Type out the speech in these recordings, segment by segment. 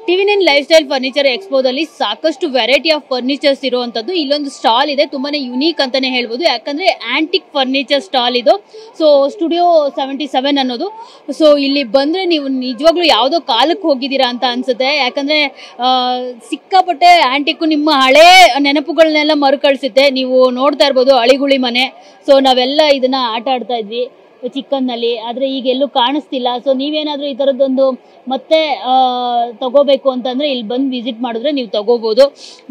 ಟಿವಿ9 life style furniture ಎಕ್ಸ್ಪೋದಲ್ಲಿ ಸಾಕಷ್ಟು variety of furnitures ಇರುವಂತದ್ದು ಇಲ್ಲೊಂದು ಸ್ಟಾಲ್ ಇದೆ, ತುಂಬಾನೇ ಯುನೀಕ್ ಅಂತಾನೆ ಹೇಳ್ಬೋದು. ಯಾಕಂದ್ರೆ ಆಂಟಿಕ್ ಫರ್ನಿಚರ್ ಸ್ಟಾಲ್ ಇದು. ಸೊ ಸ್ಟುಡಿಯೋ 77 ಅನ್ನೋದು. ಸೊ ಇಲ್ಲಿ ಬಂದ್ರೆ ನೀವು ನಿಜವಾಗ್ಲೂ ಯಾವ್ದೋ ಕಾಲಕ್ಕೆ ಹೋಗಿದ್ದೀರಾ ಅಂತ ಅನ್ಸುತ್ತೆ. ಯಾಕಂದ್ರೆ ಸಿಕ್ಕಾಪಟ್ಟೆ ಆಂಟಿಕ್ ನಿಮ್ಮ ಹಳೆ ನೆನಪುಗಳನ್ನೆಲ್ಲ ಮರುಕಳಿಸುತ್ತೆ. ನೀವು ನೋಡ್ತಾ ಇರ್ಬೋದು ಅಳಿಗುಳಿ ಮನೆ. ಸೊ ನಾವೆಲ್ಲ ಇದನ್ನ ಆಟ ಆಡ್ತಾ ಇದ್ವಿ ಚಿಕ್ಕನ್ನಲ್ಲಿ, ಆದ್ರೆ ಈಗ ಎಲ್ಲೂ ಕಾಣಿಸ್ತಿಲ್ಲ. ಸೊ ನೀವೇನಾದ್ರೂ ಈ ತರದೊಂದು ಮತ್ತೆ ತಗೋಬೇಕು ಅಂತಂದ್ರೆ ಇಲ್ಲಿ ಬಂದು ವಿಸಿಟ್ ಮಾಡಿದ್ರೆ ನೀವು ತಗೋಬಹುದು.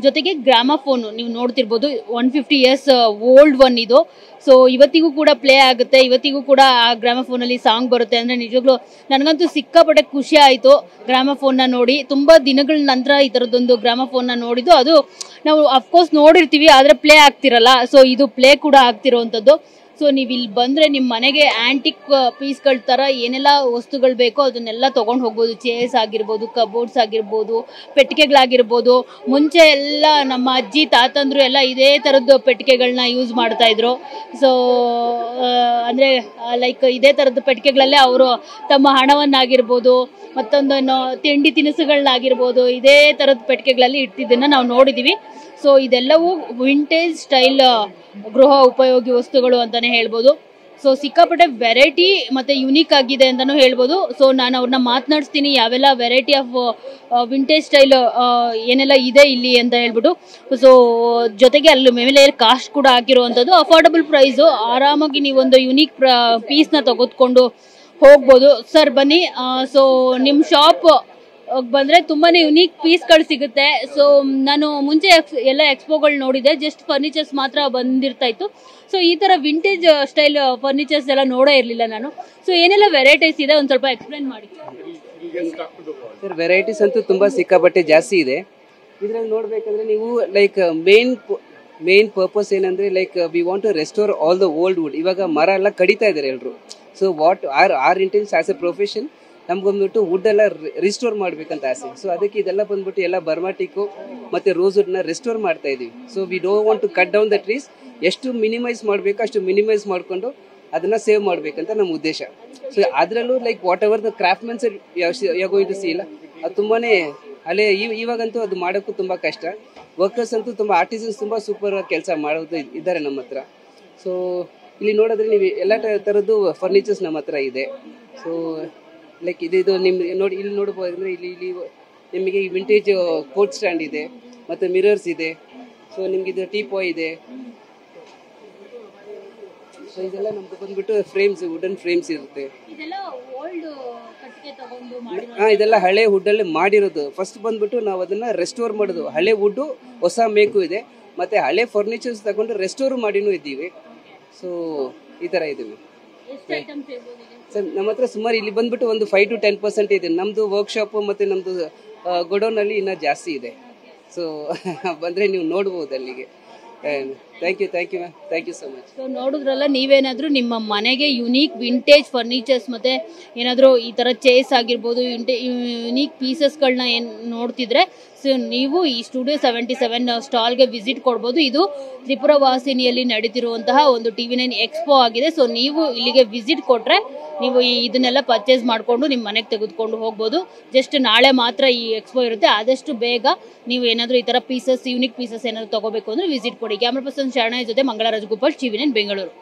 ಜೊತೆಗೆ ಗ್ರಾಮಫೋನ್ ನೀವು ನೋಡ್ತಿರ್ಬೋದು, 150 ಇಯರ್ಸ್ ಓಲ್ಡ್ ಒನ್ ಇದು. ಸೊ ಇವತ್ತಿಗೂ ಕೂಡ ಪ್ಲೇ ಆಗುತ್ತೆ, ಇವತ್ತಿಗೂ ಕೂಡ ಆ ಗ್ರಾಮಫೋನ್ ಅಲ್ಲಿ ಸಾಂಗ್ ಬರುತ್ತೆ. ಅಂದ್ರೆ ನಿಜವಾಗ್ಲೂ ನನಗಂತೂ ಸಿಕ್ಕಾಪಟ್ಟೆ ಖುಷಿ ಆಯ್ತು ಗ್ರಾಮಫೋನ್ ನ ನೋಡಿ. ತುಂಬಾ ದಿನಗಳ ನಂತರ ಈ ತರದೊಂದು ಗ್ರಾಮಫೋನ್ ನ ನೋಡಿದ್ದು. ಅದು ನಾವು ಅಫ್ಕೋರ್ಸ್ ನೋಡಿರ್ತೀವಿ, ಆದ್ರೆ ಪ್ಲೇ ಆಗ್ತಿರಲ್ಲ. ಸೊ ಇದು ಪ್ಲೇ ಕೂಡ ಆಗ್ತಿರೋಂಥದ್ದು. ಸೊ ನೀವು ಇಲ್ಲಿ ಬಂದ್ರೆ ನಿಮ್ಮ ಮನೆಗೆ ಆಂಟಿಕ್ ಪೀಸ್ಗಳ ತರ ಏನೆಲ್ಲ ವಸ್ತುಗಳು ಬೇಕೋ ಅದನ್ನೆಲ್ಲ ತಗೊಂಡು ಹೋಗ್ಬೋದು. ಚೇರ್ಸ್ ಆಗಿರ್ಬೋದು, ಕಬೋರ್ಡ್ಸ್ ಆಗಿರ್ಬೋದು, ಪೆಟ್ಟಿಗೆಗಳಾಗಿರ್ಬೋದು. ಮುಂಚೆ ಎಲ್ಲ ನಮ್ಮ ಅಜ್ಜಿ ತಾತಂದ್ರು ಎಲ್ಲ ಇದೇ ತರದ್ದು ಪೆಟ್ಟಿಗೆಗಳನ್ನ ಯೂಸ್ ಮಾಡ್ತಾ ಇದ್ರು. ಸೊ ಅಂದ್ರೆ ಲೈಕ್ ಇದೇ ತರದ್ದು ಪೆಟ್ಟಿಗೆಗಳಲ್ಲೇ ಅವರು ತಮ್ಮ ಹಣವನ್ನಾಗಿರ್ಬೋದು, ಮತ್ತೊಂದು ತಿಂಡಿ ತಿನಿಸುಗಳನ್ನಾಗಿರ್ಬೋದು ಇದೇ ತರದ ಪೆಟ್ಟಿಗೆಗಳಲ್ಲಿ ಇಟ್ಟಿದ್ದನ್ನ ನಾವು ನೋಡಿದೀವಿ. ಸೊ ಇದೆಲ್ಲವೂ ವಿಂಟೇಜ್ ಸ್ಟೈಲ್ ಗೃಹ ಉಪಯೋಗಿ ವಸ್ತುಗಳು ಅಂತಾನೆ ಹೇಳ್ಬೋದು. ಸೊ ಸಿಕ್ಕಾಪಟ್ಟೆ ವೆರೈಟಿ ಮತ್ತೆ ಯುನೀಕ್ ಆಗಿದೆ ಅಂತಾನು ಹೇಳ್ಬೋದು. ಸೊ ನಾನು ಅವ್ರನ್ನ ಮಾತನಾಡಿಸ್ತೀನಿ ಯಾವೆಲ್ಲ ವೆರೈಟಿ ಆಫ್ ವಿಂಟೇಜ್ ಸ್ಟೈಲ್ ಏನೆಲ್ಲ ಇದೆ ಇಲ್ಲಿ ಅಂತ ಹೇಳ್ಬಿಟ್ಟು. ಸೊ ಜೊತೆಗೆ ಅಲ್ಲಿ ಮೇಲೆ ಕಾಸ್ಟ್ ಕೂಡ ಹಾಕಿರುವಂಥದ್ದು ಅಫೋರ್ಡಬಲ್ ಪ್ರೈಸು. ಆರಾಮಾಗಿ ನೀವೊಂದು ಯುನೀಕ್ ಪೀಸ್ನ ತೆಗೆದುಕೊಂಡು ಹೋಗ್ಬೋದು. ಸರ್ ಬನ್ನಿ. ಸೊ ನಿಮ್ಮ ಶಾಪ್ ಬಂದ್ರೆ ತುಂಬಾನೇ ಯುನೀಕ್ ಪೀಸ್ಗಳು ಸಿಗುತ್ತೆ. ಸೊ ನಾನು ಮುಂಚೆ ಎಲ್ಲ ಎಕ್ಸ್ಪೋಗಳು ನೋಡಿದೆ, ಜಸ್ಟ್ ಫರ್ನಿಚರ್ಸ್ ಮಾತ್ರ ಬಂದಿರ್ತಾ ಇತ್ತು. ಸೊ ಈ ತರ ವಿಂಟೇಜ್ ಸ್ಟೈಲ್ ಫರ್ನಿಚರ್ಸ್ ಎಲ್ಲ ನೋಡೇ ಇರ್ಲಿಲ್ಲ ನಾನು. ಸೊ ಏನೆಲ್ಲ ವೆರೈಟೀಸ್ ಇದೆ ಒಂದ್ ಸ್ವಲ್ಪ ಎಕ್ಸ್ಪ್ಲೈನ್ ಮಾಡಿ ಸರ್. ವೆರೈಟೀಸ್ ಅಂತೂ ತುಂಬಾ ಸಿಕ್ಕಾಪಟ್ಟೆ ಜಾಸ್ತಿ ಇದೆ. ಇದ್ರಲ್ಲಿ ನೋಡ್ಬೇಕಂದ್ರೆ ನೀವು ಲೈಕ್ ಮೇನ್ ಪರ್ಪಸ್ ಏನಂದ್ರೆ like we want to restore all the old wood. ಇವಾಗ ಮರ ಎಲ್ಲ ಕಡಿತಾ ಇದಾರೆ ಎಲ್ರು. So what are intents as a profession ನಮ್ಗೊಂದ್ಬಿಟ್ಟು ವುಡ್ ಎಲ್ಲ ರಿಸ್ಟೋರ್ ಮಾಡ್ಬೇಕಂತ ಆಸೆ. ಸೊ ಅದಕ್ಕೆ ಇದೆಲ್ಲ ಬಂದ್ಬಿಟ್ಟು ಎಲ್ಲ ಬರ್ಮಾಟಿಕ್ಕು ಮತ್ತೆ ರೋಸ್ ವುಡ್ ನ ರಿಸ್ಟೋರ್ ಮಾಡ್ತಾ ಇದೀವಿ. So we don't want to cut down the trees. ಎಷ್ಟು ಮಿನಿಮೈಸ್ ಮಾಡಬೇಕು ಅಷ್ಟು ಮಿನಿಮೈಸ್ ಮಾಡ್ಕೊಂಡು ಅದನ್ನ ಸೇವ್ ಮಾಡ್ಬೇಕಂತ ನಮ್ಮ ಉದ್ದೇಶ. ಸೊ ಅದರಲ್ಲೂ like whatever the craftsmens going to see ಇಲ್ಲ, ಅದು ತುಂಬಾನೇ ಅಲ್ಲೇ ಇವಾಗಂತೂ ಅದು ಮಾಡೋಕ್ಕೂ ತುಂಬಾ ಕಷ್ಟ. ವರ್ಕರ್ಸ್ ಅಂತೂ ತುಂಬಾ ಆರ್ಟಿಸನ್ಸ್ ತುಂಬಾ ಸೂಪರ್ ಕೆಲಸ ಮಾಡೋದು ಇದ್ದಾರೆ ನಮ್ಮ ಹತ್ರ. ಸೊ ಇಲ್ಲಿ ನೋಡಿದ್ರೆ ನೀವು ಎಲ್ಲ ತರದ್ದು ಫರ್ನಿಚರ್ಸ್ ನಮ್ಮ ಹತ್ರ ಇದೆ. ಸೊ ಲೈಕ್ ಇದು ನಿಮ್ಗೆ ನೋಡಿ ಇಲ್ಲಿ ನೋಡಬಹುದು ಅಂದ್ರೆ ಇಲ್ಲಿ ನಿಮಗೆ ವಿಂಟೇಜ್ ಕೋಟ್ ಸ್ಟ್ಯಾಂಡ್ ಇದೆ, ಮತ್ತೆ ಮಿರರ್ಸ್ ಇದೆ. ಸೊ ನಿಮ್ಗೆ ಇದು ಟೀಪಾಯ್ ಇದೆ. ಸೊ ಇದೆಲ್ಲ ನಮ್ಗೆ ಬಂದ್ಬಿಟ್ಟು ಫ್ರೇಮ್ಸ್, ವುಡನ್ ಫ್ರೇಮ್ಸ್ ಇರುತ್ತೆ. ಇದೆಲ್ಲ ಹಳೆ ವುಡ್ ಅಲ್ಲಿ ಮಾಡಿರೋದು. ಫಸ್ಟ್ ಬಂದ್ಬಿಟ್ಟು ನಾವು ಅದನ್ನ ರೆಸ್ಟೋರ್ ಮಾಡೋದು. ಹಳೆ ವುಡ್ ಹೊಸ ಮೇಕು ಇದೆ, ಮತ್ತೆ ಹಳೆ ಫರ್ನಿಚರ್ಸ್ ತಗೊಂಡು ರೆಸ್ಟೋರ್ ಮಾಡಿನೂ ಇದ್ದೀವಿ. ಸೊ ಈ ತರ ಇದೀವಿ ಸರ್. ನಮ್ಮ ಹತ್ರ ಸುಮಾರು ಇಲ್ಲಿ ಬಂದ್ಬಿಟ್ಟು ಒಂದು 5 to 10% ಇದೆ. ನಮ್ದು ವರ್ಕ್ಶಾಪ್ ಮತ್ತೆ ನಮ್ದು ಗೋಡೌನ್ ಅಲ್ಲಿ ಇನ್ನ ಜಾಸ್ತಿ ಇದೆ. ಸೊ ಬಂದ್ರೆ ನೀವು ನೋಡ್ಬೋದು ಅಲ್ಲಿಗೆ. Thank you ma'am, thank you so much. So ನೋಡಿದ್ರಲ್ಲ, ನೀವೇನಾದ್ರೂ ನಿಮ್ಮ ಮನೆಗೆ ಯುನೀಕ್ ವಿಂಟೇಜ್ ಫರ್ನಿಚರ್ಸ್ ಮತ್ತೆ ಏನಾದರೂ ಈ ತರ ಚೇರ್ಸ್ ಆಗಿರ್ಬೋದು, ಯುನೀಕ್ ಪೀಸಸ್ಗಳನ್ನ ಏನು ನೋಡ್ತಿದ್ರೆ ಸೊ ನೀವು ಈ ಸ್ಟುಡಿಯೋ 77 ಸ್ಟಾಲ್ಗೆ ವಿಸಿಟ್ ಕೊಡ್ಬೋದು. ಇದು ತ್ರಿಪುರ ವಾಸಿನಿಯಲ್ಲಿ ನಡೀತಿರುವಂತಹ ಒಂದು ಟಿವಿ9 ಎಕ್ಸ್ಪೋ ಆಗಿದೆ. ಸೊ ನೀವು ಇಲ್ಲಿಗೆ ವಿಸಿಟ್ ಕೊಟ್ರೆ ನೀವು ಇದನ್ನೆಲ್ಲ ಪರ್ಚೇಸ್ ಮಾಡಿಕೊಂಡು ನಿಮ್ಮ ಮನೆಗೆ ತೆಗೆದುಕೊಂಡು ಹೋಗ್ಬೋದು. ಜಸ್ಟ್ ನಾಳೆ ಮಾತ್ರ ಈ ಎಕ್ಸ್ಪೋ ಇರುತ್ತೆ. ಆದಷ್ಟು ಬೇಗ ನೀವು ಏನಾದರೂ ಈ ಥರ ಪೀಸಸ್, ಯುನಿಕ್ ಪೀಸಸ್ ಏನಾದರೂ ತಗೋಬೇಕು ಅಂದರೆ ವಿಸಿಟ್ ಕೊಡಿ. ಕ್ಯಾಮ್ರಾ ಪರ್ಸನ್ ಶರಣಯ್ಯ ಜೊತೆ ಮಂಗಳ ರಾಜಗೋಪಾಲ್, ಟಿವಿ9 ಬೆಂಗಳೂರು.